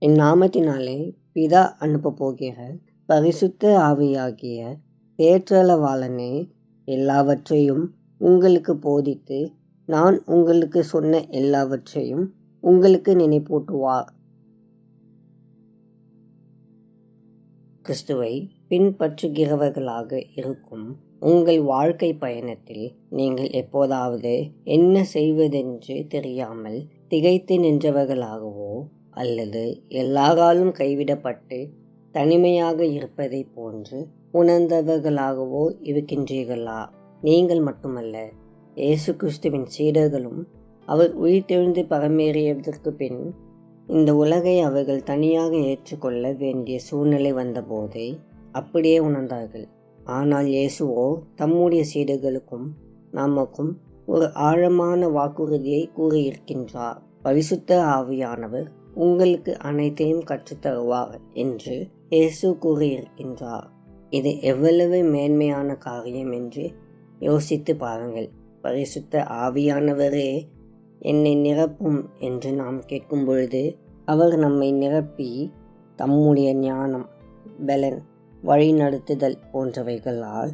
என் நாமத்தினாலே பிதா அனுப்பப் போகிற பரிசுத்த ஆவியாகிய தேற்றளவாளனே எல்லாவற்றையும் உங்களுக்கு போதித்து நான் உங்களுக்கு சொன்ன எல்லாவற்றையும் உங்களுக்கு நினைப்பூட்டுவார். கிறிஸ்துவை பின்பற்றுகிறவர்களாக இருக்கும் உங்கள் வாழ்க்கை பயணத்தில் நீங்கள் எப்போதாவது என்ன செய்வதென்று தெரியாமல் திகைத்து நின்றவர்களாகவோ அல்லது எல்லாராலும் கைவிடப்பட்டு தனிமையாக இருப்பதை போன்று உணர்ந்தவர்களாகவோ இருக்கின்றீர்களா? நீங்கள் மட்டுமல்ல, இயேசு கிறிஸ்துவின் சீடர்களும் அவர் உயிர்த்தெழுந்து பரமேறியதற்கு பின் இந்த உலகை அவர்கள் தனியாக ஏற்றுக்கொள்ள வேண்டிய சூழ்நிலை வந்தபோதே அப்படியே உணர்ந்தார்கள். ஆனால் இயேசுவோ தம்முடைய சீடர்களுக்கும் நமக்கும் ஒரு ஆழமான வாக்குறுதியை கூறியிருக்கின்றார். பரிசுத்த ஆவியானவர் உங்களுக்கு அனைத்தையும் கற்றுத்தருவார் என்று இயேசு கூறியிருக்கின்றார். இது எவ்வளவு மேன்மையான காரியம் என்று யோசித்து பாருங்கள். பரிசுத்த ஆவியானவரே என்னை நிரப்பும் என்று நாம் கேட்கும் பொழுது அவர் நம்மை நிரப்பி தம்முடைய ஞானம், பலன், வழிநடத்துதல் போன்றவைகளால்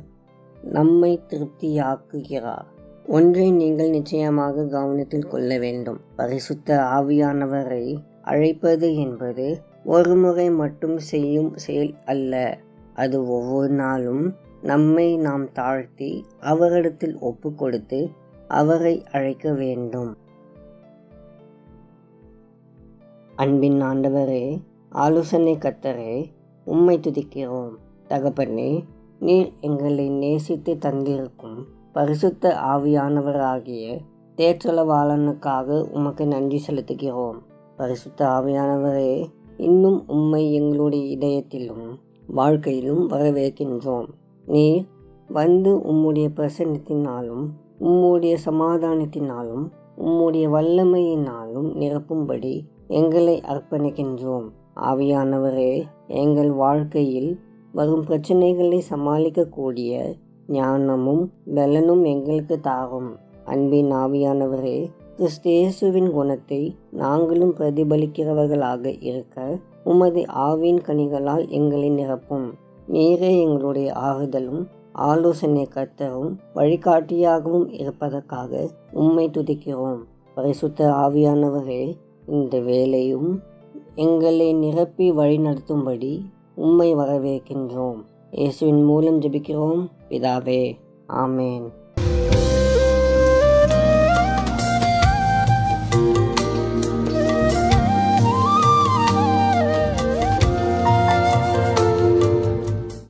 நம்மை திருப்தியாக்குகிறார். ஒன்றை நீங்கள் நிச்சயமாக கவனத்தில் கொள்ள வேண்டும். பரிசுத்த ஆவியானவரை அழைப்பது என்பது ஒரு முறை மட்டும் செய்யும் செயல் அல்ல. அது ஒவ்வொரு நாளும் நம்மை நாம் தாழ்த்தி அவரிடத்தில் ஒப்பு கொடுத்து அவரை அழைக்க வேண்டும். அன்பின் ஆண்டவரே, ஆலோசனை கர்த்தரே, உம்மை துதிக்கிறோம். தகப்பனே, நீர் எங்களை நேசித்து தந்திருக்கும் பரிசுத்த ஆவியானவராகிய தேற்றளவாளனுக்காக உமக்கு நன்றி செலுத்துகிறோம். பரிசுத்த ஆவியானவரே, இன்னும் உம்மை எங்களுடைய இதயத்திலும் வாழ்க்கையிலும் வரவேற்கின்றோம். நீர் வந்து உம்முடைய பிரசன்னத்தினாலும் உம்முடைய சமாதானத்தினாலும் உம்முடைய வல்லமையினாலும் நிரப்பும்படி எங்களை அர்ப்பணிக்கின்றோம். ஆவியானவரே, எங்கள் வாழ்க்கையில் வரும் பிரச்சனைகளை சமாளிக்கக்கூடிய ஞானமும் பலனும் எங்களுக்கு தாரும். அன்பின் ஆவியானவரே, கிறிஸ்து இயேசுவின் குணத்தை நாங்களும் பிரதிபலிக்கிறவர்களாக இருக்க உமது ஆவியின் கனிகளால் எங்களை நிரப்பும். நீரே எங்களுடைய ஆறுதலும் ஆலோசனை கர்த்தரும் வழிகாட்டியாகவும் இருப்பதற்காக உம்மை துதிக்கிறோம். பரிசுத்த ஆவியானவரே, இந்த வேளையும் எங்களை நிரப்பி வழிநடத்தும்படி உம்மை வரவேற்கின்றோம். இயேசுவின் மூலம் ஜெபிக்கிறோம் பிதாவே, ஆமேன்.